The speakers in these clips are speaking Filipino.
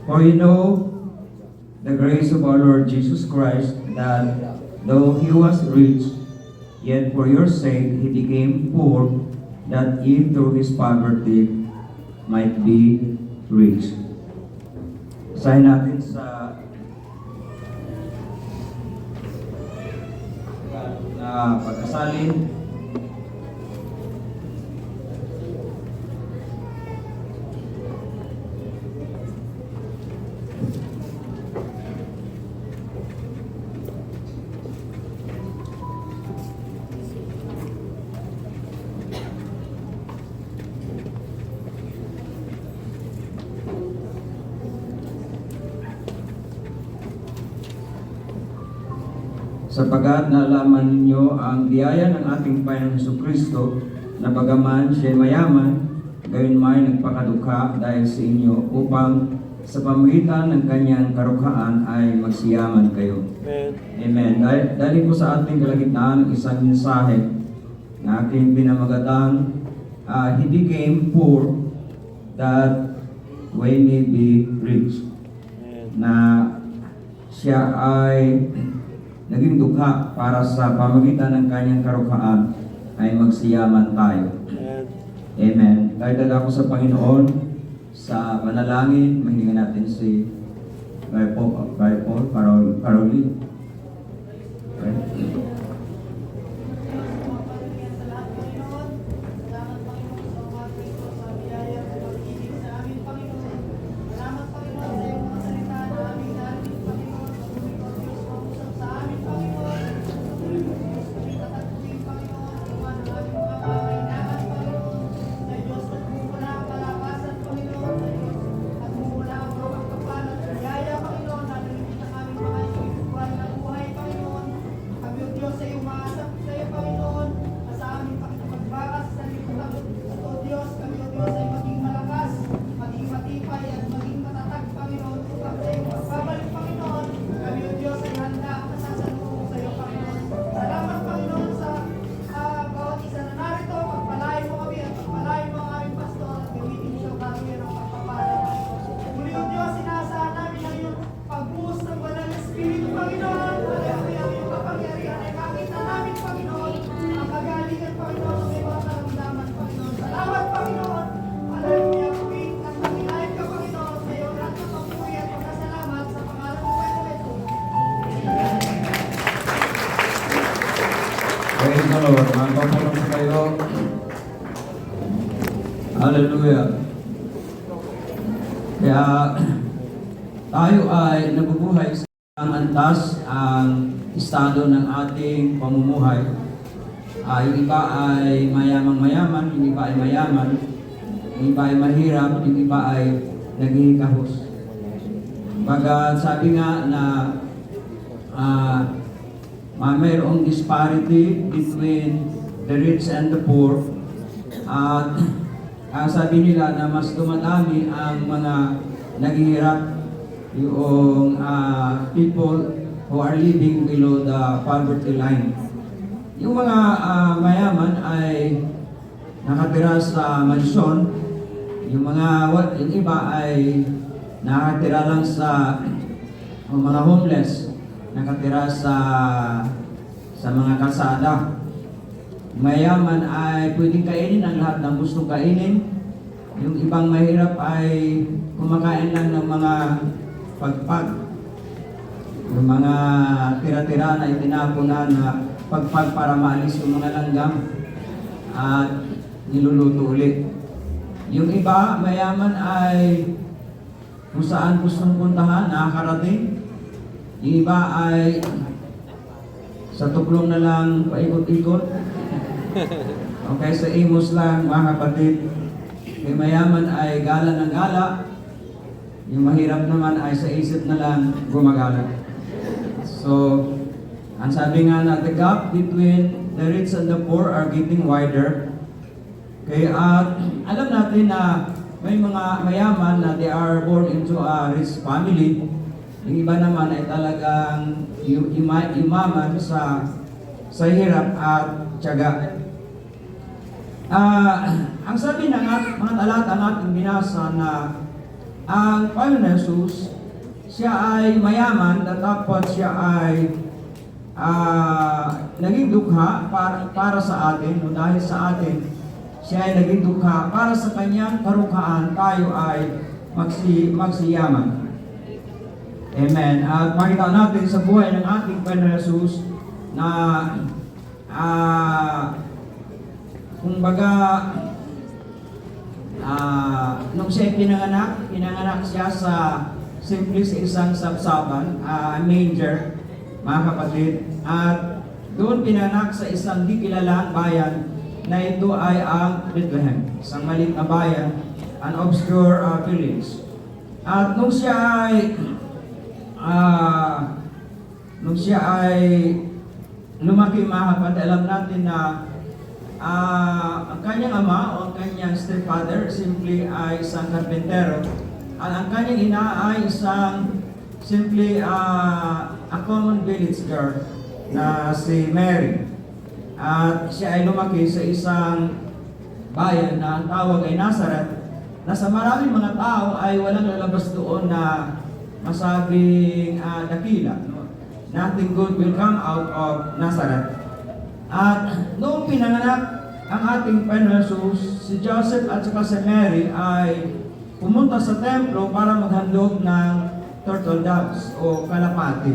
For you know the grace of our Lord Jesus Christ, that though he was rich, yet for your sake he became poor, that ye through his poverty might be rich. Basahin natin sa pagkasalin. Sapagat nalaman ninyo ang biyaya ng ating Panginoong Jesucristo, na bagaman siya mayaman, gayon may nagpakadukha dahil sa inyo, upang sa pamagitan ng kanyang karukhaan ay magsiyaman kayo. Amen. Dahil po sa ating kalagitnaan ng isang mensahe na aking pinamagatang, He became poor that we may be rich. Na siya ay naging dukha para sa pamagitan ng kanyang karukhaan ay magsiyaman tayo. Amen. Dahil dala ko sa Panginoon, sa manalangin, mahilingan natin si Paul Paroli. Okay. Praise the Lord. Magpapalong po kayo. Hallelujah. Kaya tayo ay nabubuhay sa antas ang estado ng ating pamumuhay. Yung iba ay mayamang-mayaman, yung iba ay mayaman, yung iba ay mahirap, yung iba ay naghihikahos. Baga sabi nga na mayroong disparity between the rich and the poor. At sabi nila na mas dumadami ang mga naghihirap, yung people who are living below the poverty line. Yung mga mayaman ay nakatira sa mansyon, yung iba ay nakatira lang sa mga homeless, nakatira sa mga kalsada. Mayaman ay pwedeng kainin ang lahat ng gustong kainin. Yung ibang mahirap ay kumakain lang ng mga pagpag. Yung mga tira-tira na itinapunan na pagpag para maalis yung mga langgam at niluluto ulit. Yung iba, mayaman ay kung saan gustong puntahan, nakakarating. Yung iba ay sa tuklong na lang paikot-ikot. Okay, sa Imus lang, mga kapatid. Yung mayaman ay gala ng gala. Yung mahirap naman ay sa isip na lang gumagala. So, ang sabi nga na, the gap between the rich and the poor are getting wider. Kaya alam natin na may mga mayaman na they are born into a rich family. Yung iba naman ay talagang yumaman sa hirap at tiyaga. Ang sabi ng mga talata natin binasa na ang Panginoon Jesus, siya ay mayaman at dapat siya ay naging dukha para sa atin, o dahil sa atin, siya ay naging dukha para sa kanyang karukhaan, tayo ay magsiyaman. Amen. At makita natin sa buhay ng ating Panginoon Jesus na kumbaga nung siya pinanganak siya sa simply sa isang sabsaban, manger, mga kapatid, at doon pinanganak sa isang di kilalang bayan na ito ay ang Bethlehem, isang maliit na bayan, an obscure village. At nung siya ay lumaki, mga kapatid, alam natin na ang kanyang ama o ang kanyang stepfather simply ay isang karpentero at ang kanyang ina ay isang simply a common village girl na si Mary. At siya ay lumaki sa isang bayan na ang tawag ay Nazareth, na sa maraming mga tao ay walang lalabas doon na masabing dakila. No? Nothing good will come out of Nazareth. At noong pinanganak ang ating Panginoon Jesus, si Joseph at saka si Mary ay pumunta sa templo para maghandog ng turtle doves o kalapati.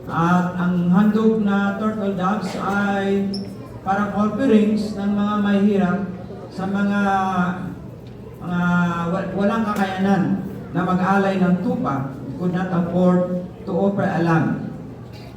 At ang handog na turtle doves ay parang offerings ng mga mahihirap sa mga walang kakayanan na mag-alay ng tupa, could not afford to offer a lamb.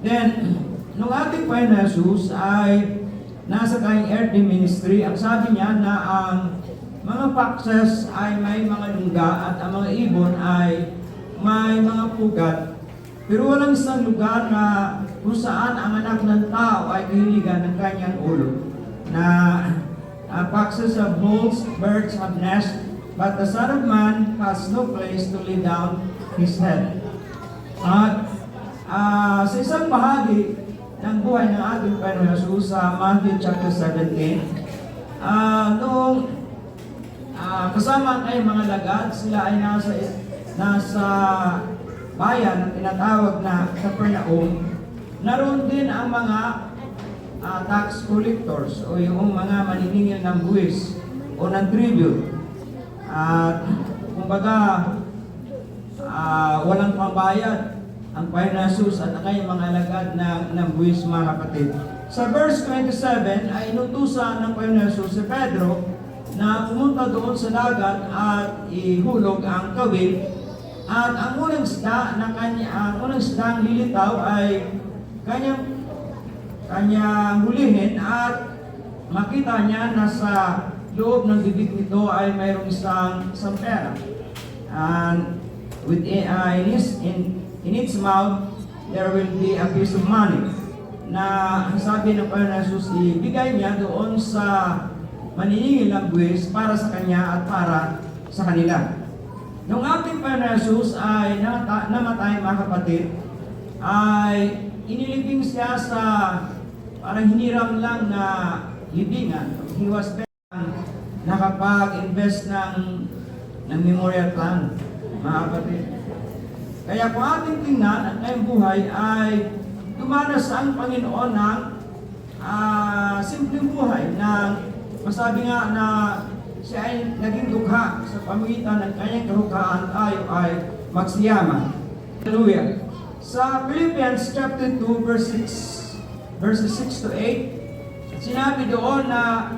Then, nung ating Panginoon Jesus ay nasa kanyang earthly ministry, ang sabi niya na ang mga foxes ay may mga lungga at ang mga ibon ay may mga pugat. Pero walang isang lugar na kung saan ang anak ng tao ay kahiligan ng kanyang ulo. Na foxes have holes, birds have nests, but the Son of Man has no place to lay down his head. At sa isang bahagi ng buhay ng ating Panginoon Jesus sa Matthew chapter 17, noong kasama ang kanyang mga lagad, sila ay nasa bayan na tinatawag na Capernaum. Naroon din ang mga tax collectors o yung mga maniningil ng buwis o ng tribute. At kumbaga walang pambayad ang Panginoon Jesus at ang kanyang mga alagad ng buwis, mga kapatid. Sa verse 27 ay inutusan ng Panginoon Jesus si Pedro na pumunta doon sa dagat at ihulog ang kawil. At ang unang isdang lilitaw ay kanyang hulihin at makita niya na sa loob ng bibig nito ay mayroong isang pera. And in its mouth, there will be a piece of money na sabi ng Panginoon Jesus, ibigay niya doon sa maniningil ng buwis para sa kanya at para sa kanila. Nung ating Panginoon Jesus ay namatay, mga kapatid, ay inilibing siya sa parang hiniram lang na libingan. He was nakapag-invest ng memorial plan, mga kapatid. Kaya kung ating tingnan ang kanyang buhay ay dumanas ang Panginoon ng simpleng buhay na masabi nga na siya ay naging dukha sa pamagitan ng kanyang karukhaan, tayo ay magsiyaman. Hallelujah. Sa Philippians chapter 2 verses 6 to 8, sinabi doon na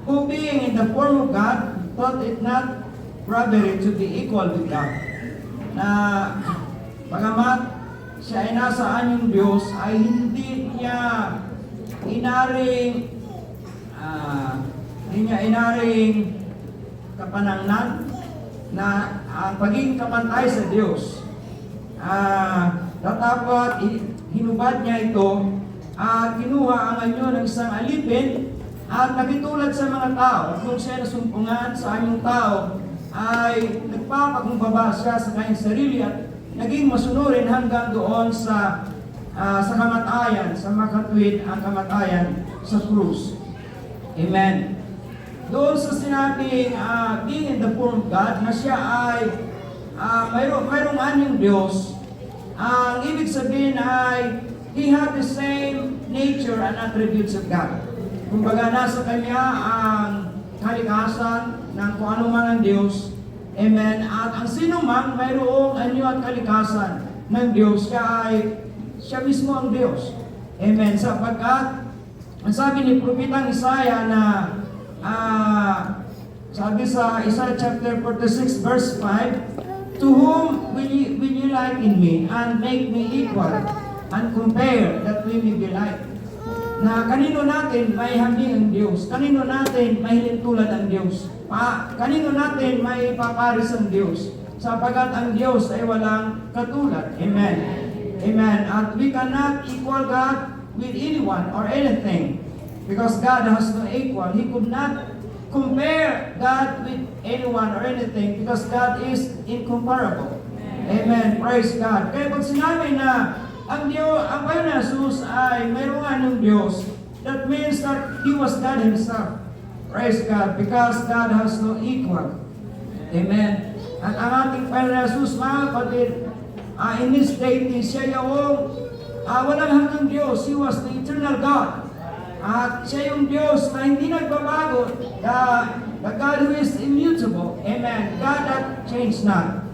who being in the form of God thought it not robbery to be equal with God. Na bagamat siya ay nasa anyong Diyos, ay hindi niya inaring kapanangnan na ang pagiging kapantay sa Diyos. Tatapat, hinubad niya ito at kinuha ang anyo ng isang alipin at nakitulad sa mga tao. At kung siya nasumpungan sa anyong tao, ay nagpapakumbaba siya sa kanyang sarili at naging masunurin hanggang doon sa kamatayan, sa makatwid ang kamatayan sa krus. Amen. Doon sa sinabing being in the form of God, na siya ay mayroong anyong Diyos. Ang ibig sabihin ay He had the same nature and attributes of God. Kumbaga, nasa Kanya ang kalikasan ng kung ano man ang Diyos. Amen. At ang sino man mayroong anyo at kalikasan ng Diyos, siya mismo ang Diyos. Amen. Sapagkat, ang sabi ni Propetang Isaiah na, sabi sa Isaiah chapter 46 verse 5, "To whom will you liken me and make me equal and compare that we may be like?" Na kanino natin may hambing ang Diyos, kanino natin may hilintulad ang Diyos, kanino natin may paparis ang Diyos, sapagkat ang Diyos ay walang katulad. Amen. Amen. At we cannot equal God with anyone or anything, because God has no equal. He could not compare God with anyone or anything, because God is incomparable. Amen. Praise God. Kaya pag sinabi na ang Panginoon Jesus ay mayroong anong Diyos, that means that He was God Himself. Praise God, because God has no equal. Amen. At ang ating Panginoon Jesus, mga kapatid, in His deity, siya yung walang hanggang Diyos. He was the eternal God. At siya yung Diyos na hindi nagbabago, the God who is immutable. Amen. God that changed not.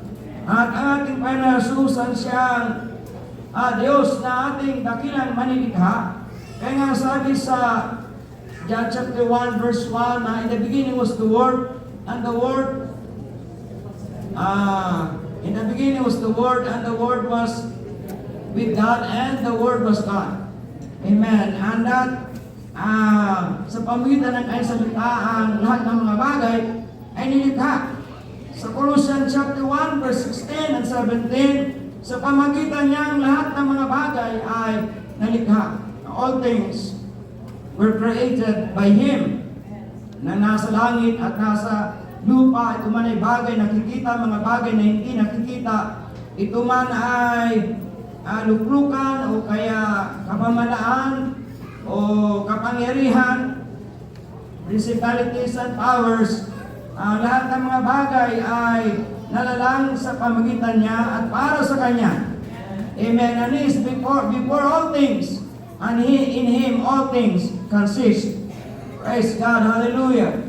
At ang ating Panginoon Jesus, ang siyang Diyos na ating dakilang manilikha. Kaya nga sabi sa John chapter 1 verse 1 na in the beginning was the Word, and the Word in the beginning was the Word, and the Word was with God, and the Word was God. Amen. And that sa pamagitan ng kanyang salita ang lahat ng mga bagay ay nilikha. Sa Colossians chapter 1 verse 16 and 17, sa pamagitan niyang lahat ng mga bagay ay nalikha. All things were created by Him, na nasa langit at nasa lupa. Ito man ay bagay nakikita, mga bagay na hindi nakikita. Ito man ay luklukan o kaya kapamalaan o kapangyarihan, principalities and powers. Lahat ng mga bagay ay nalalang sa pamagitan niya at para sa Kanya. Amen. And He is before all things, and in Him all things consist. Praise God. Hallelujah.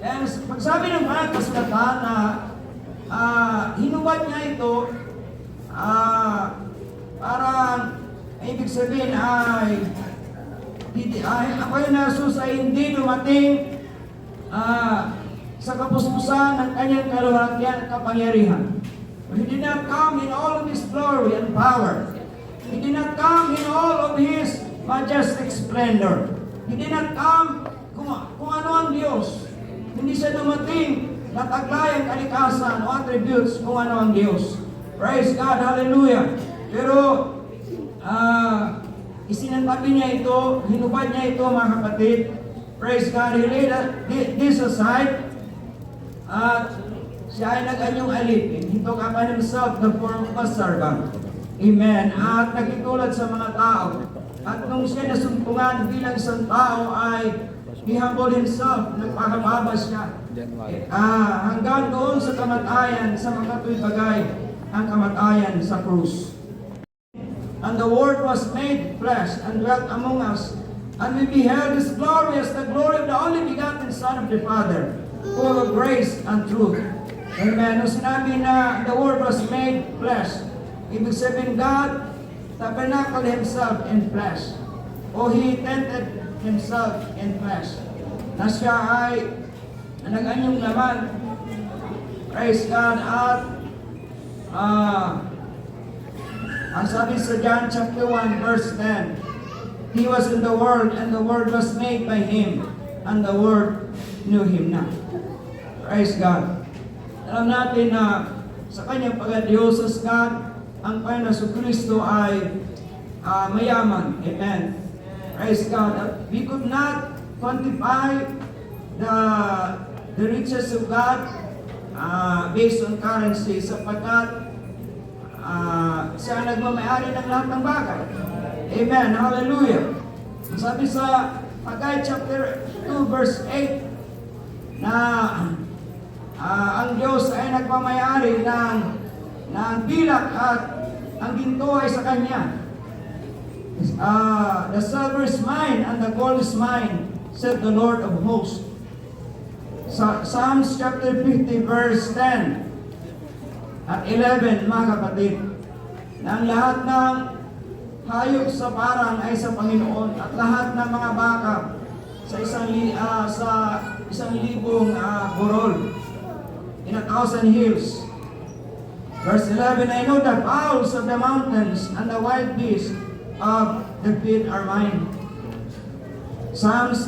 And pagsabi ng mga kasulatan na hinubad niya ito, parang ibig sabihin ay ang Panginoon Jesus ay hindi dumating sa kapuspusan ng kanyang kaluwalhatian at kapangyarihan. He did not come in all of His glory and power. He did not come in all of His majestic splendor. He did not come kung ano ang Diyos. Hindi siya dumating na taglay ang kalikasan o attributes kung ano ang Diyos. Praise God, hallelujah. Pero isinantabi niya ito, hinubad niya ito, mga kapatid. Praise God, He laid this aside. At siya ay nag-anyong alipin. He took upon Himself the form of a servant. Amen. At nagtulad sa mga tao. At nung siya nasumpungan bilang isang tao ay He humbled Himself. Nagpakababa siya. Hanggang doon sa kamatayan, sa makatuwid bagay, ang kamatayan sa krus. And the Word was made flesh and dwelt among us. And we beheld His glory as the glory of the only begotten Son of the Father, full of grace and truth. Amen. Nung sinabi na the Word was made flesh, ibig sabihin God tabernacled Himself in flesh. O He tented Himself in flesh. Na siya ay nag-anyong laman. Praise God. At ang sabi sa John chapter 1 verse 10, He was in the world, and the Word was made by Him, and the Word knew Him not. Praise God. Alam natin na sa Kanyang pagka-Diyos as God, ang Panginoon Kristo ay mayaman. Amen. Praise God. We could not quantify the riches of God based on currency, sapagkat siya nagmamayari ng lahat ng bagay. Amen. Hallelujah. Sabi sa Haggai chapter 2 verse 8 na ang Diyos ay nagmamayari ng na ang pilak at ang ginto ay sa Kanya. The silver is mine and the gold is mine, said the Lord of hosts. Psalms chapter 50 verse 10 at 11, mga kapatid, na ang lahat ng hayop sa parang ay sa Panginoon at lahat ng mga baka sa 1,000 burol in 1,000 hills. Verse 11, I know the fowls of the mountains and the wild beasts of the field are mine. Psalms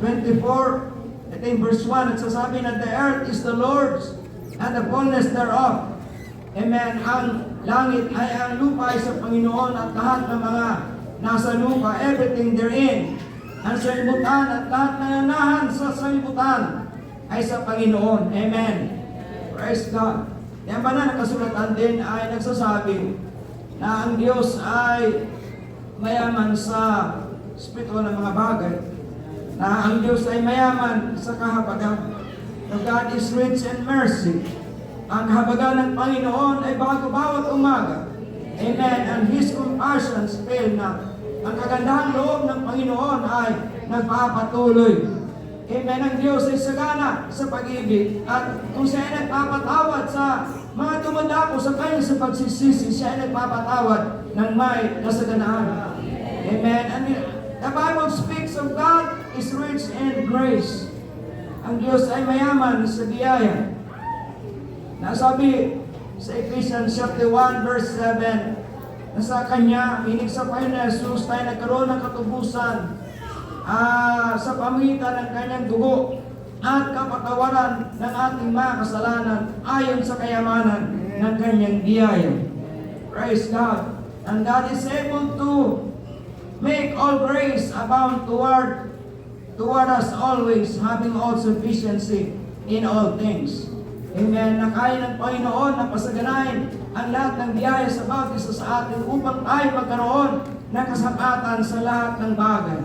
24, I think verse 1, nagsasabi na the earth is the Lord's and the fullness thereof. Amen. Ang langit ay ang lupa ay sa Panginoon at lahat ng mga nasa lupa, everything therein. Ang salibutan at lahat ng nanahan sa salibutan ay sa Panginoon. Amen. Praise God. Yan ba na nakasulatan din ay nagsasabi na ang Diyos ay mayaman sa espiritu ng mga bagay, na ang Diyos ay mayaman sa kahabagan. The God is rich in mercy. Ang kahabagan ng Panginoon ay bago bawat umaga. Amen. And His compassions fail not. Ang kagandahang loob ng Panginoon ay nagpapatuloy. Amen. Ang Diyos ay sagana sa pag-ibig. At kung siya ay nagpapatawad sa mga dumadako sa kanya sa pagsisisi, siya ay nagpapatawad ng may kasaganaan. Amen. And the Bible speaks of God is rich in grace. Ang Diyos ay mayaman sa biyaya. Nasabi sa Ephesians chapter 1 verse 7, na sa Kanya, minig sa Panginoon na Jesus, tayo nagkaroon ng katubusan sa pamagitan ng Kanyang dugo at kapatawaran ng ating mga kasalanan ayon sa kayamanan ng Kanyang biyaya. Praise God. And God is able to make all grace abound toward us always, having all sufficiency in all things. Amen. Na kaya ng Panginoon na pasaganahin ang lahat ng biyaya sa bawat isa sa atin upang tayo magkaroon ng kasapatan sa lahat ng bagay.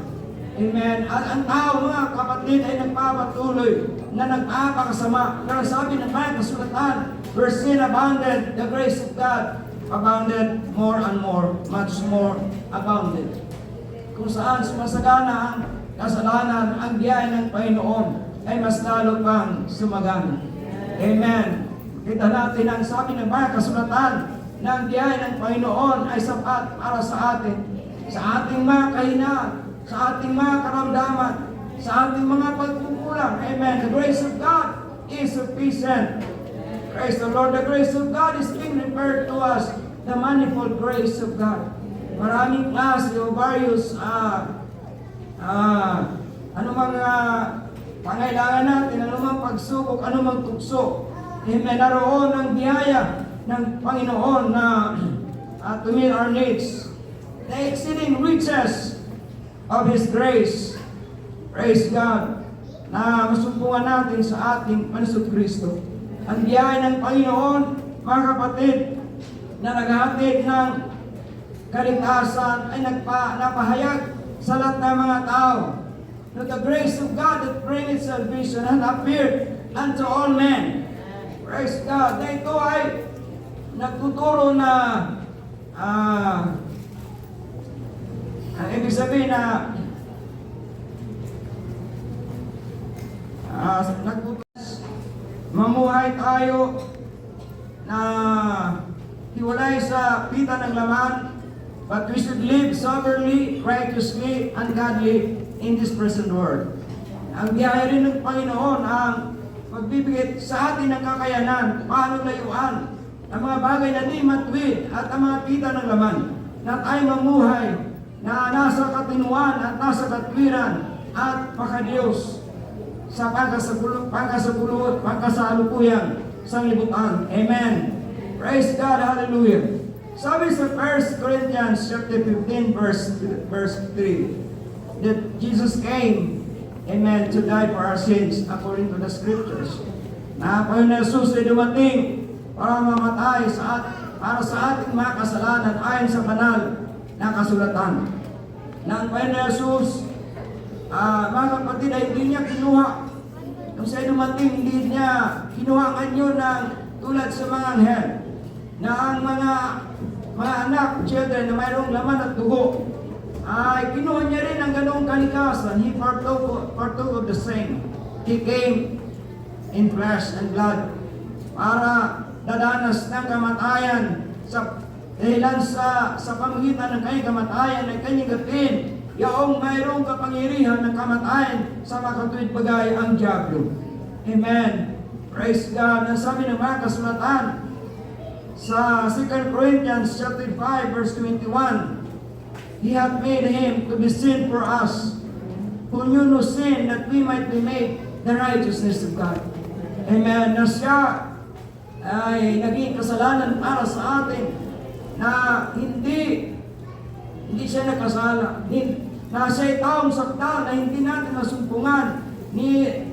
Amen. At ang tao, mga kapatid, ay nagpapatuloy na nagpapakasama. Pero sabi ng mga kasulatan, where sin abounded, the grace of God abounded more and more, much more abounded. Kung saan sumasagana ang kasalanan, ang biyaya ng Panginoon ay mas lalo pang sumagana. Amen. Kita natin ang sabi ng mga kasulatan na ang biyaya ng Panginoon ay sapat para sa atin, sa ating mga kahinaan, sa ating mga karamdaman, sa ating mga pagkukulang. Amen. The grace of God is sufficient. Praise the Lord. The grace of God is being referred to us, the manifold grace of God. Maraming klase o various anumang pangailangan natin, anumang pagsubok, anumang tukso. Amen. Naroon ang biyaya ng Panginoon na to meet our needs. The exceeding riches of His grace. Praise God. Na masumpungan natin sa ating Panginoon Kristo. Ang biyaya ng Panginoon, mga kapatid, na naghahatid ng kaligtasan ay napahayag sa lahat ng mga tao. That the grace of God that bringeth salvation and appeared unto all men. Praise God. Na ito ay nagtuturo na ang ibig sabihin na mamuhay tayo na hiwalay sa pita ng laman, but we should live soberly, righteously, and godly in this present world. Ang biyaya rin ng Panginoon ang magbibigay sa atin ng kakayanan paano layuan ang mga bagay na di matuwid at ang mga pita ng laman, na tayo mamuhay na nasa katinuan at nasa katwiran at makadiyos sa pagkasalukuyan sa libutan. Amen. Praise God. Hallelujah. Sabi sa 1 Corinthians chapter 15 verse 3, that Jesus came, amen, to die for our sins according to the scriptures. Na Panginoon Jesus ay dumating para mamatay para sa ating mga kasalanan ayon sa banal na kasulatan. Na ang Panginoon Jesus, mga kapatid, ay hindi niya kinuha. Nung siya dumating, hindi niya kinuha ang anyo ng tulad sa mga anghel. na ang mga anak, children na mayroong laman at dugo, ay kinuha niya rin ang ganoong kalikasan. He partook of the same. He came in flesh and blood para dadanas ng kamatayan sa dahilan sa pamagitan ng kanyang kamatayan ay kanyang gatin yaong mayroong kapangyarihan ng kamatayan sa makatuwid bagay ang diablo. Amen. Praise God. Ang sabi ng mga kasulatan sa 2 Corinthians chapter 5 verse 21, He hath made Him to be sin for us, who knew no sin, that we might be made the righteousness of God. Amen. Na siya ay naging kasalanan para sa atin na hindi siya nagkasala. Na siya'y taong sakta na hindi natin masumpungan ni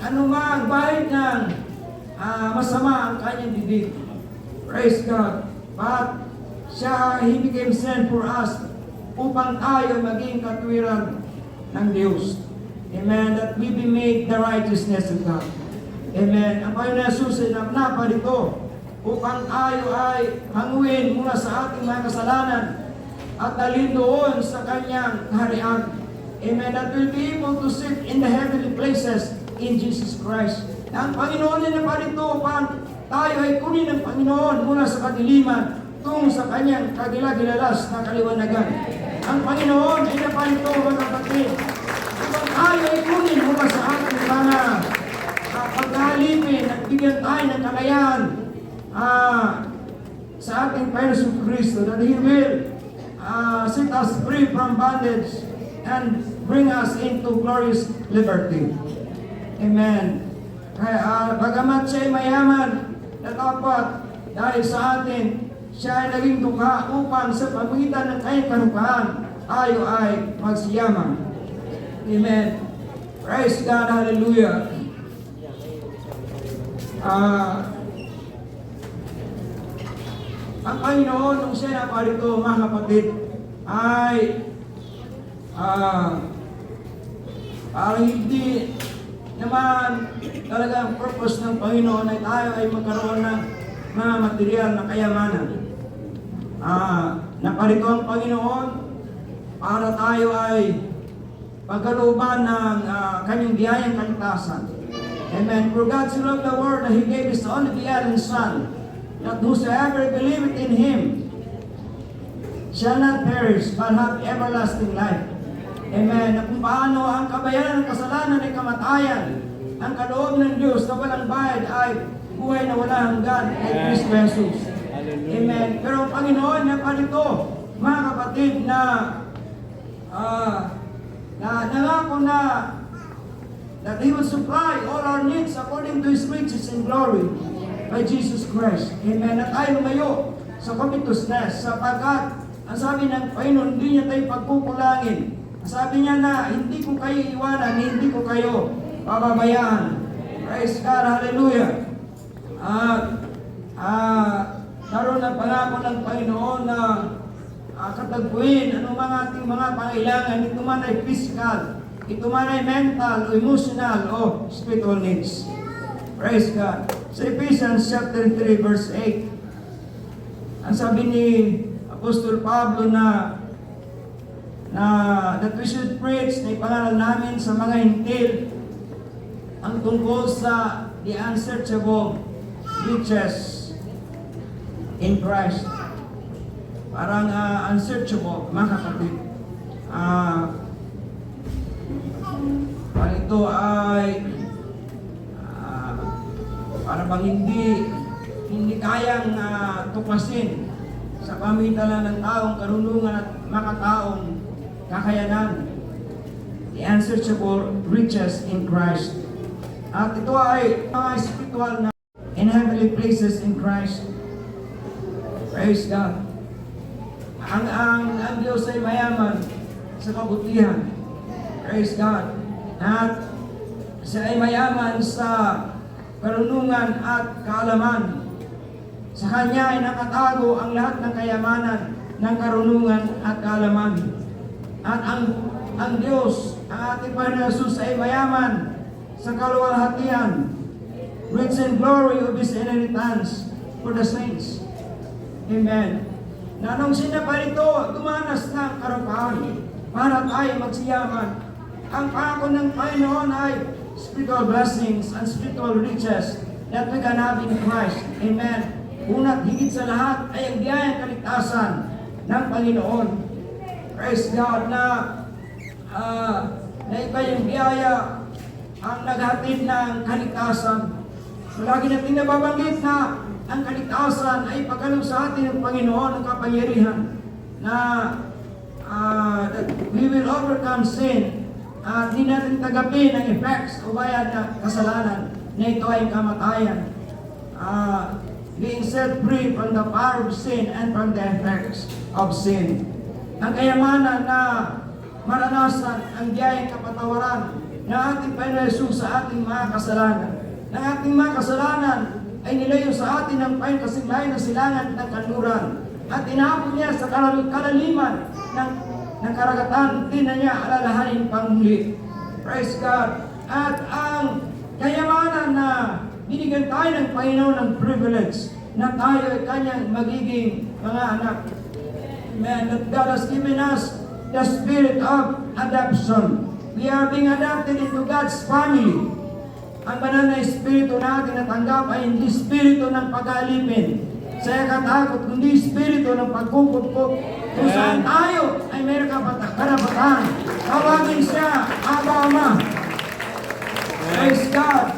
anumang bahid ng masama ang kanyang bibig. Praise God. But He became sin for us upang tayo maging katwiran ng Diyos. Amen. That we be made the righteousness of God. Amen. Ang Panginoon Jesus ay naparito upang tayo ay hanguin mula sa ating mga kasalanan at dalhin doon sa kanyang kaharian. Amen. That we'll be able to sit in the heavenly places in Jesus Christ. Ang Panginoon ay naparito upang tayo ay kunin ng Panginoon mula sa kadiliman tungo sa kanyang kagilagilalas na kaliwanagan. Ang Panginoon ay naparito, mga kapatid, upang tayo ay kunin mula sa ating mga pagkalipin at bigyan tayo ng kakayahan sa ating Panginoon Kristo, that He will set us free from bondage and bring us into glorious liberty. Amen. Kaya bagamat siya ay mayaman na dapat dahil sa atin, siya ay naging dukha upang sa pamagitan ng kanyang kanukahan tayo ay magsiyaman. Amen. Praise God. Hallelujah. Ang Panginoon, nung siya naparito, mga kapatid, ay parang hindi naman talaga ang purpose ng Panginoon ay tayo ay magkaroon ng mga material na kayamanan. Naparito ang Panginoon para tayo ay pagkalooban ng kanyang biyayang kaligtasan. Amen. For God so loved the world that He gave His only begotten Son, that whosoever believeth in Him shall not perish, but have everlasting life. Amen. Na kung paano ang kabayaran ng kasalanan ay kamatayan, ang kaloob ng Diyos na walang bayad ay buhay na wala hanggan kay Kristo Jesus. Amen. Pero ang Panginoon niya pa rito, mga kapatid, na nangako na that He will supply all our needs according to His riches and glory by Jesus Christ. Amen. At tayo lumayo sa covetousness sapagkat ang sabi ng Panginoon, hindi niya tayo pagkukulangin. Ang sabi niya na, hindi ko kayo iwanan, hindi ko kayo pababayaan. Praise God. Hallelujah. Naroon ang pangako ng Panginoon na katagpuin anumang ating mga pangailangan, ito man ay physical, ito man ay mental o emotional o spiritual needs. Praise God. Sa Ephesians chapter 3 verse 8, ang sabi ni Apostol Pablo na that we should preach na ipangaral namin sa mga hintil ang tungkol sa the unsearchable riches in Christ. Parang unsearchable, mga kapatid. Ito ay para bang hindi kayang tuklasin sa pamitan ng taong karunungan at makataong kakayanan. The unsearchable riches in Christ. At ito ay mga spiritual na in heavenly places in Christ. Praise God. Ang Diyos ay mayaman sa kabutihan. Praise God. At siya ay mayaman sa karunungan at kaalaman. Sa Kanya ay nakatago ang lahat ng kayamanan ng karunungan at kaalaman. At ang Diyos, ang ating Panginoon Jesus ay mayaman sa kaluwalhatian, rich in glory of His inheritance for the saints. Amen. Na nung sina pa rito, dumanas ng karapaan para tayo magsiyaman. Ang pangako ng Panginoon ay spiritual blessings and spiritual riches that we can have in Christ. Amen. Unat higit sa lahat ay ang biyayang kaligtasan ng Panginoon. Praise God na iba yung biyaya ang naghatid ng kaligtasan. So, lagi natin nababanggit na ang kaligtasan ay pagkaloob sa atin ng Panginoon ng kapangyarihan na that we will overcome sin at di natin tagapin ang effects o bayad na kasalanan na ito ay kamatayan. Being set free from the power of sin and from the effects of sin. Ang kayamanan na maranasan ang biyayang kapatawaran na ating Panginoon Jesus sa ating mga kasalanan. Na ating mga kasalanan ay nilayo sa atin ng Panginoon kasi may nasilangan ng kanluran. At inaabot niya sa kalaliman ng karagatan, di na niya alalahanin pangmuli. Praise God. At ang kayamanan na binigyan tayo ng Panginoon ng privilege na tayo ay kanyang magiging mga anak. Amen. That God has given us the spirit of adoption. We are being adopted into God's family. Ang banal na espiritu natin natanggap ay hindi espiritu ng pag-alipin sa katakot, kundi espiritu ng pagkukutkot. Kung saan tayo ay mayroon karapatan, tawagin siya, Aba Ama. Praise God.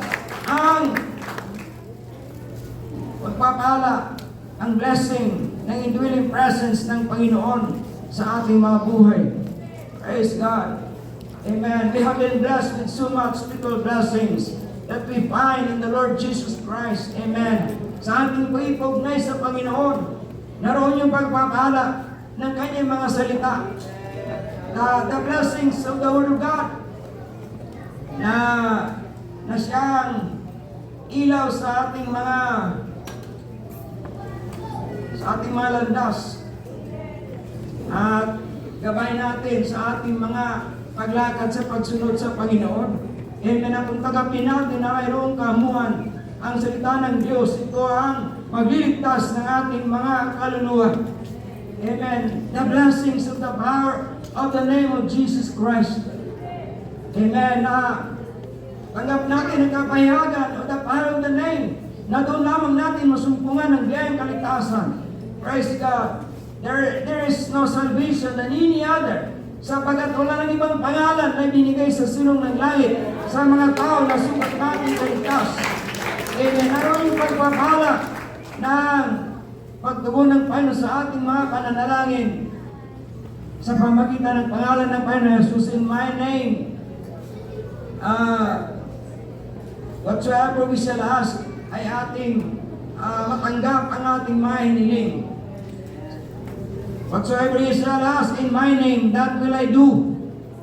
Ang pagpapala, ang blessing ng indwelling presence ng Panginoon sa ating mga buhay. Praise God. Amen. We have been blessed with so much spiritual blessings that we find in the Lord Jesus Christ. Amen. Sa ating pag-ipognay sa Panginoon, naroon yung pagpapala ng kanyang mga salita. The blessings of the Word of God na siyang ilaw sa ating mga landas at gabay natin sa ating mga paglakad sa pagsunod sa Panginoon. Amen. At kung tagapin natin na mayroong kamuhan ang salita ng Diyos, ito ang magliligtas ng ating mga kaluluwa. Amen. The blessings of the power of the name of Jesus Christ. Amen. Tanggap natin ang kapayagan o the power of the name na doon lamang natin masumpungan ng biyayang kaligtasan. Praise God. There is no salvation than any other, sapagat wala ng ibang pangalan na binigay sa sulong ng langit sa mga tao na sukat natin kaligtas. Amen. Naroon yung pagpapala ng pagtugon ng Panginoon sa ating mga pananalangin sa pamagitan ng pangalan ng Panginoon Jesus. In my name, whatsoever we shall ask ay ating matanggap ang ating mga hiniling. Whatsoever you shall ask in my name, that will I do.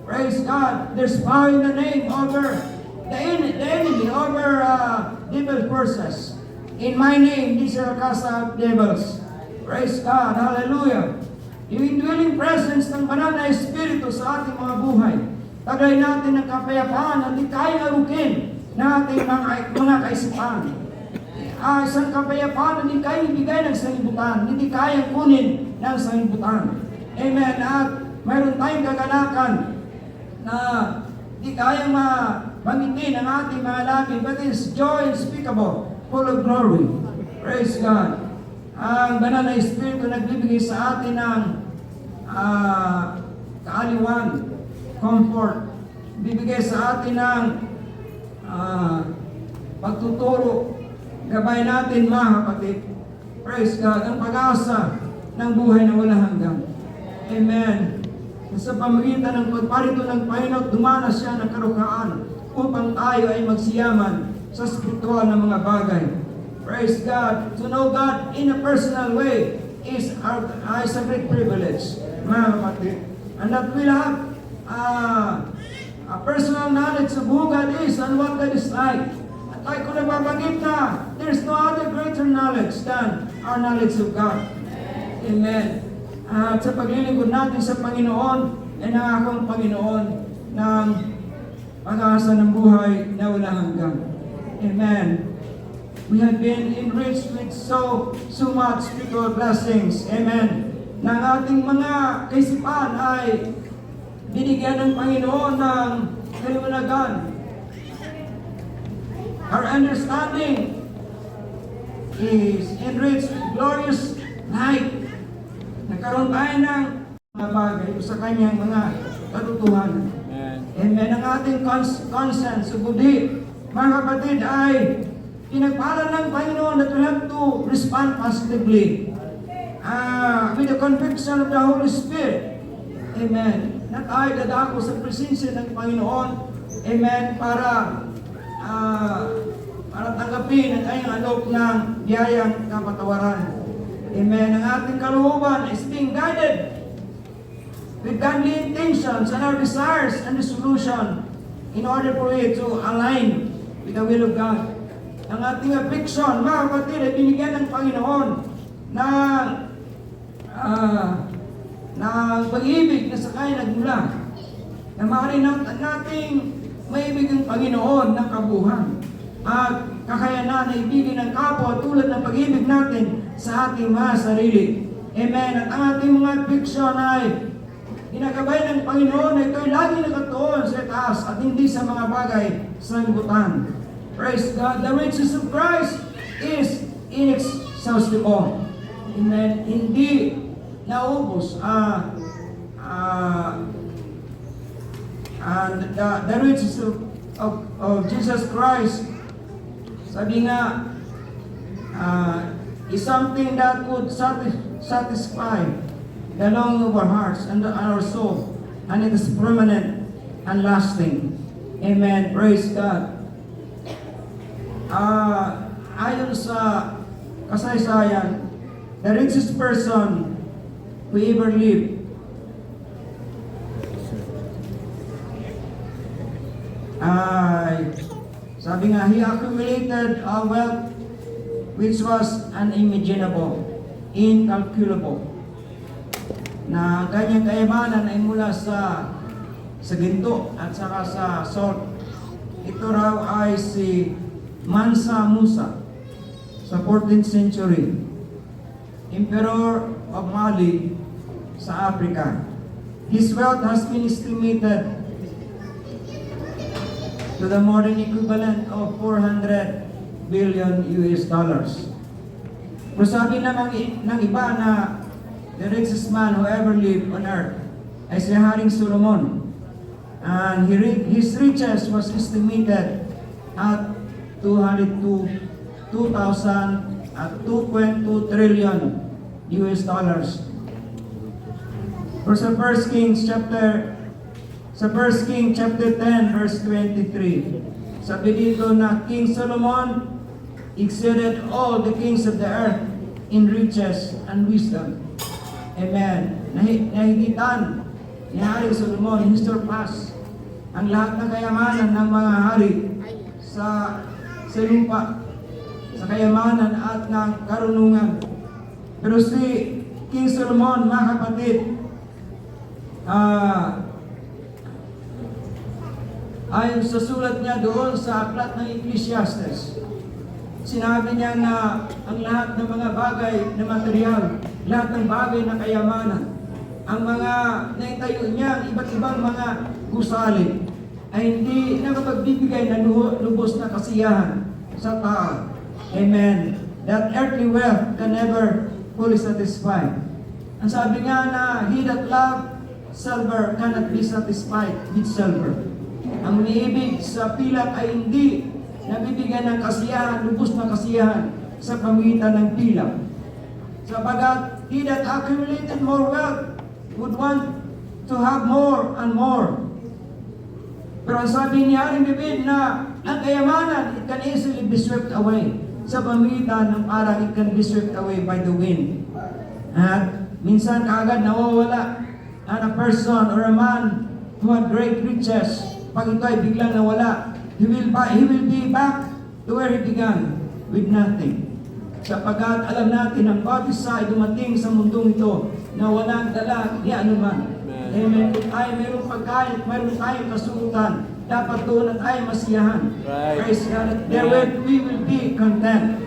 Praise God. There's power in the name over the enemy, over devil forces. In my name, these are cast out devils. Praise God. Hallelujah. Yung indwelling presence ng banal na Espiritu sa ating mga buhay. Tagay natin ng kapayapaan at di kaya arukin na ating mga kaisipan. Isang kapayapaan na di kaya ibigay ng sangibutan, hindi kaya kunin ng sangibutan. Amen. At mayroon tayong kagalakan na di kaya mangitin ang ating mga labi, but it's joy unspeakable, full of glory. Praise God. Ang banal na Espiritu nagbibigay sa atin ng kaaliwan, comfort. Bibigay sa atin ng pagtuturo. Gabay natin mga kapatid. Praise God. Ang pag-asa ng buhay na walang hanggan. Amen. Sa pamagitan ng pagparito ng Panginoon, dumanas siya ng karukaan upang tayo ay magsiyaman sa spiritual na mga bagay. Praise God. To know God in a personal way is a great privilege, mga kapatid. And that we'll have a personal knowledge of who God is and what God is like. At tayo ko nababanggit na there's no other greater knowledge than our knowledge of God. Amen. At sa paglilingkod natin sa Panginoon, ay nangakong Panginoon ng pag-asa ng buhay na walang hanggan. Amen. we have been enriched with so much spiritual blessings. Amen. Na ang ating mga kaisipan ay binigyan ng Panginoon ng kaliwanagan. Our understanding is enriched with glorious light. Nagkaroon tayo ng mga bagay sa kanyang mga katotohanan. Amen. Ang ating conscience, budhi, mga kapatid, ay pinagpala ng Panginoon that we have to respond positively with the conviction of the Holy Spirit. Amen. Na tayo dadako sa presensya ng Panginoon. Amen. Para tanggapin ang kanyang alok ng biyayang kapatawaran. Amen. Ang ating kalooban is being guided with godly intentions and our desires and resolution in order for it to align with the will of God. Ang ating affliction, mga kapatid, ay binigyan ng Panginoon na pag-ibig na sakay nagmula. Na maaari nating maibig ang Panginoon ng kabuhan at kakayanan na ibigin ng kapwa tulad ng pag-ibig natin sa ating mga sarili. Amen. At ang ating mga affliction ay ginagabay ng Panginoon na ito'y lagi nakatuon sa taas at hindi sa mga bagay sa libutan. Praise God. The riches of Christ is inexhaustible. Amen. Hindi naubos. And the riches of Jesus Christ, sabi nga, is something that would satisfy the longing of our hearts and our soul, and it is permanent and lasting. Amen. Praise God. Ayon sa kasaysayan, the richest person who ever lived sabi nga, he accumulated a wealth which was unimaginable, incalculable. Na kanyang kayamanan ay mula sa ginto at saka sa salt. Ito raw ay si Mansa Musa sa 14th century, Emperor of Mali sa Africa. His wealth has been estimated to the modern equivalent of 400 billion US dollars. Pero sabi naman ng iba na the richest man who ever lived on earth ay si Haring Solomon. And his riches was estimated at 2.2 trillion US dollars. For sa 1 Kings chapter 10 verse 23, sabi dito na King Solomon exceeded all the kings of the earth in riches and wisdom. Amen. Nahigitan ni Haring Solomon, he surpassed ang lahat ng kayamanan ng mga hari sa lupa, sa kayamanan at ng karunungan. Pero si King Solomon, mga kapatid, ayon sa sulat niya doon sa aklat ng Ecclesiastes, sinabi niya na ang lahat ng mga bagay na material, lahat ng bagay na kayamanan, ang mga naitayo niya, iba't ibang mga gusali, ay hindi nakapagbibigay na lubos na kasiyahan sa tao. Amen. That earthly wealth can never fully satisfy. Ang sabi nga na, he that love silver cannot be satisfied with silver. Ang umiibig sa pilak ay hindi nabibigyan ng kasiyahan, lubos na kasiyahan sa pamitan ng pilak. Sapagat he that accumulated more wealth would want to have more and more. Pero sabi ni Haring David na ang kayamanan, it can easily be swept away sa pamitan ng parang it can be swept away by the wind. At minsan kaagad nawawala and a person or a man who had great riches, pag ito ay biglang nawala, he will be back to where he began, with nothing. Sapagat alam natin ang bawat isa ay dumating sa mundong ito na walang dala ni anuman. Amen. Ay mayroong pagkain, mayroong tayong kasuotan, dapat doon at ay masiyahan. Right. Praise God. Therewith we will be content.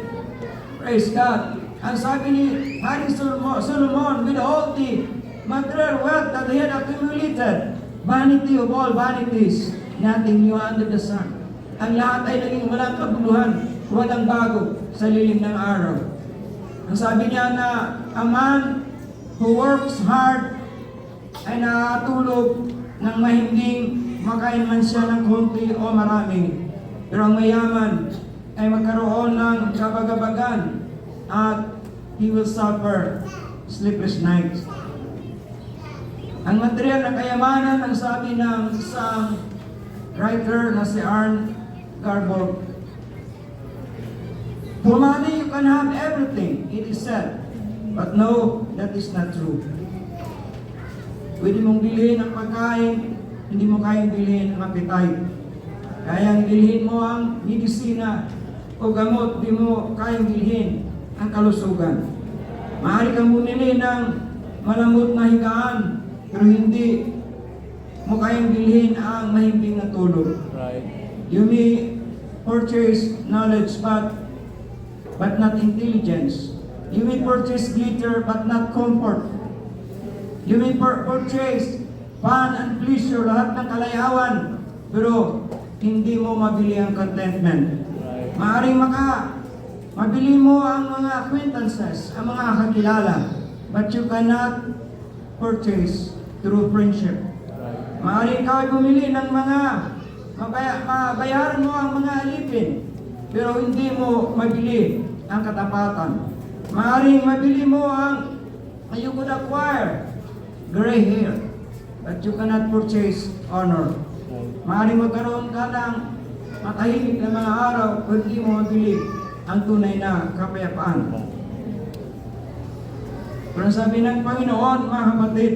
Praise God. Ang sabi ni Hari Solomon, with all the material wealth that he had accumulated, vanity of all vanities, nothing new under the sun. Ang lahat ay naging walang kabuluhan, walang bago sa lilim ng araw. Ang sabi niya na a man who works hard ay nakatulog ng mahimbing, makain man siya ng konti o marami. Pero ang mayaman ay magkaroon ng kabagabagan at he will suffer sleepless nights. Ang material na kayamanan, ang sabi ng isang writer na si Arne Garborg, for money you can have everything, it is said, but no, that is not true. Pwede mong bilhin ang pagkain, hindi mo kayang bilhin ang appetite. Kayang bilhin mo ang medisina o gamot, di mo kayang bilhin ang kalusugan. Maaari kang bumili ng malamot na higaan, pero hindi mo kayang bilhin ang mahimbing na tulog. Right. You may purchase knowledge but not intelligence. You may purchase glitter but not comfort. You may purchase fun and pleasure, lahat ng kalayawan, pero hindi mo mabili ang contentment. Right. Maaring mabili mo ang mga acquaintances, ang mga kakilala, but you cannot purchase through friendship. Right. Maaring ikaw ay bumili ng mga mabayaran mo ang mga alipin, pero hindi mo mabili ang katapatan. Maaring mabili mo ang you could acquire gray hair, but you cannot purchase honor. Maaring magkaroon ka ng matahimik na mga araw, pero hindi mo mabili ang tunay na kapayapaan. Pero sabi ng Panginoon, mga kapatid,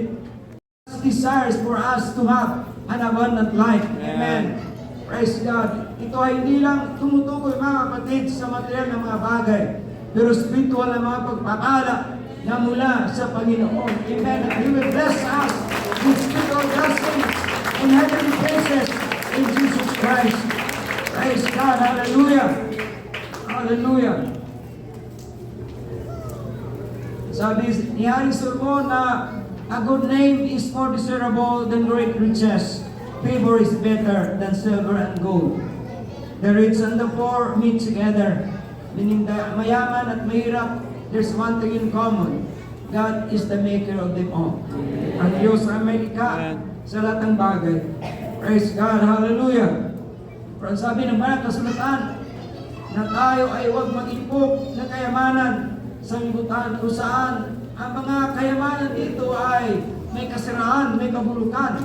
desires for us to have an abundant life. Amen. Praise God. Ito ay hindi lang tumutukoy, mga kapatid, sa material ng mga bagay, pero spiritual na mga pagpapala na mula sa Panginoon. Amen. And He will bless us with spiritual blessings in heavenly places in Jesus Christ. Praise God. Hallelujah. Hallelujah. Sabi ni Hari Solomon na a good name is more desirable than great riches. Favor is better than silver and gold. The rich and the poor meet together. Meaning the mayaman at mahirap, there's one thing in common. God is the maker of them all. Ang Diyos ang may likha sa lahat ng bagay. Praise God. Hallelujah. Pero sabi ng banal na kasulatan na tayo ay huwag mag-ipok ng kayamanan sa libutan kung saan ang mga kayamanan dito ay may kasiraan, may kabulukan,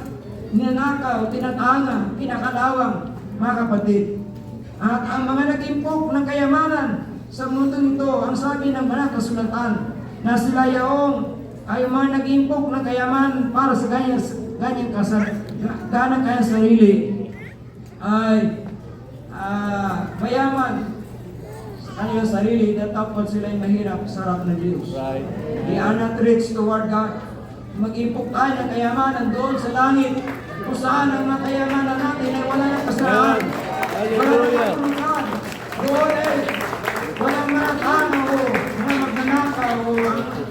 ninanakaw, tinatanga, kinakalawang, mga kapatid. At ang mga nag-impok ng kayamanan sa mundo nito, ang sabi ng banal na kasulatan, na sila yaong ay mga nag-impok ng kayamanan para sa ganyang kanyang sarili, ay mayaman sa kanilang sarili, datapot sila ay mahirap sa harap ng Diyos. Right. They are not rich toward God. Mag-impok tayo ng kayamanan doon sa langit, kung saan ang mga kayamanan natin ay wala ng kasalanan. Wala ng katulukan. Doon ay walang maratano o mga magnanakaw o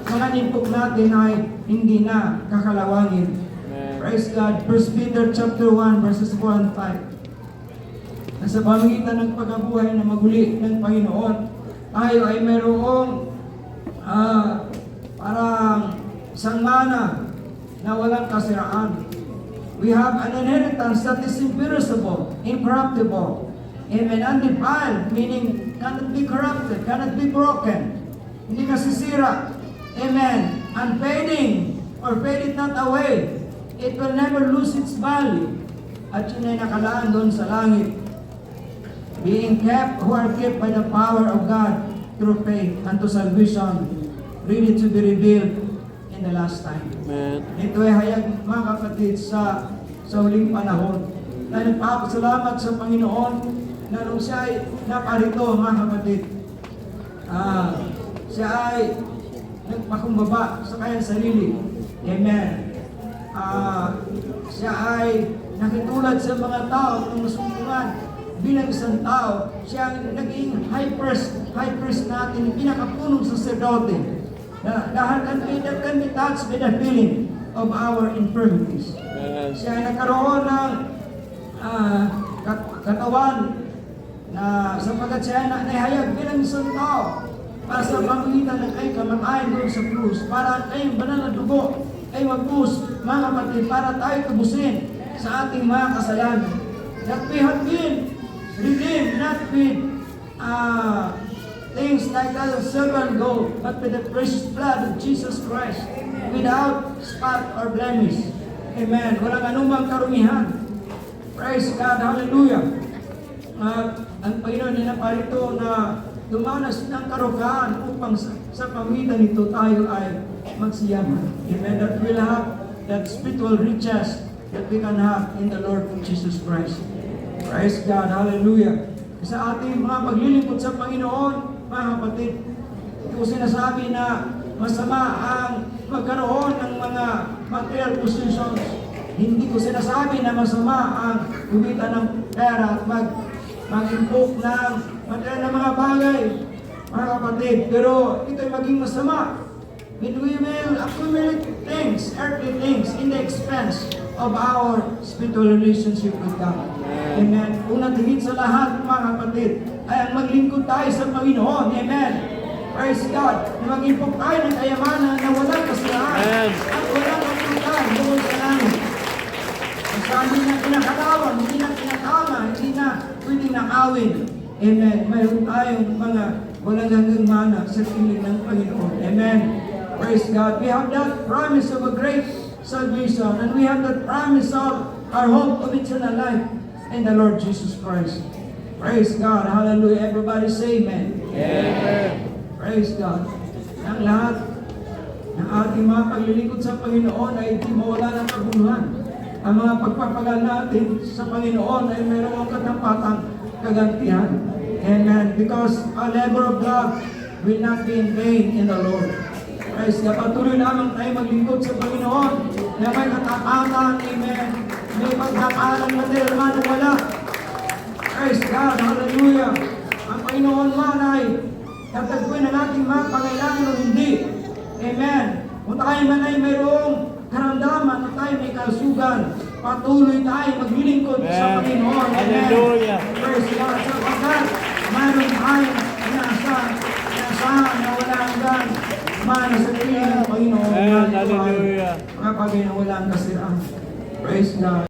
mga nimpok natin ay hindi na kakalawangin. Praise God. 1 Peter chapter 1 verses 4 and 5. Nasa pamagitan ng pagkabuhay na maguli ng Panginoon, tayo ay mayroong parang isang mana na walang kasiraan. We have an inheritance that is imperishable, incorruptible, amen, undefiled, meaning cannot be corrupted, cannot be broken, hindi nasisira, amen, unfading, or fade it not away. It will never lose its value. At yun ay nakalaan doon sa langit. Being kept, who are kept by the power of God through faith unto salvation, ready to be revealed in the last time. Amen. Ito ay hayag, mga kapatid, sa huling panahon. Na nagpapasalamat sa Panginoon na nung siya ay naparito, mga kapatid, siya ay nagpakumbaba sa kanyang sarili. Amen. Siya ay nakitulad sa mga tao ng nasumpungan bilang isang tao. Siya ang naging high priest natin, pinakapunong sacerdote. Dahil can be touched with the feeling of our infirmities. Siya ay nagkaroon ng katawan na sapagkat siya ay naihayag bilang isang tao para sa pamagitan ng kay kamatayan doon sa krus, para ang kayong banal na dugo ay magbuhos, mga kapatid, para tayo tubusin sa ating mga kasalanan. That we have been redeemed not with things like that of silver and gold, but with the precious blood of Jesus Christ, without spot or blemish. Amen. Walang anumang karumihan. Praise God. Hallelujah. Ang Panginoon ay naparito na dumanas ng karugaan upang sa pamitan nito tayo ay magsiyaman. Amen. That we'll have that spiritual riches that we can have in the Lord Jesus Christ. Praise God. Hallelujah. Sa ating mga paglilingkod sa Panginoon, mga kapatid, kung sinasabi na masama ang magkaroon ng mga material possessions, hindi ko sinasabi na masama ang kumita ng pera at mag-impok ng material na mga bagay, mga kapatid. Pero ito'y maging masama when we will accumulate things, earthly things, in the expense of our spiritual relationship with God. Amen. Unang higit sa lahat, mga kapatid, ay ang maglingkod tayo sa Panginoon. Amen. Praise God. Na mag-impok tayo ng kayamanan na walang kasalanan at walang kapulitan doon sa langit. Sabi na kinakatawan, hindi na kinatama, hindi na pwedeng nakawin. Amen. Mayroon tayong mga walang hanggang mana sa piling ng Panginoon. Amen. Praise God. We have that promise of a great salvation, and we have that promise of our hope of eternal life in the Lord Jesus Christ. Praise God. Hallelujah. Everybody say amen. Amen. Praise God. Ang lahat ng ating mga paglilingkod sa Panginoon ay hindi mawala ng kabuluhan. Ang mga pagpapagal natin sa Panginoon ay mayroong katapatang kagantihan. Amen. Because our labor of love will not be in vain in the Lord. Praise God. Patuloy lamang tayo maglingkod sa Panginoon na may katapatan. Amen. May pagkakalang material man o wala. Praise God. Hallelujah. Ang Panginoon man ay tatagpuin ang ating mga pangailangan o hindi. Amen. Kung tayo man ay mayroong karamdaman at tayo may kalusugan, patuloy tayo maglilingkod sa Panginoon. Amen. Hallelujah. Praise God. Sapagkat mayroon tayong inaasahan na wala hanggan mana sa piling ng Panginoon. Amen. Hallelujah. Mga pagay na walang kasiraan. Praise God.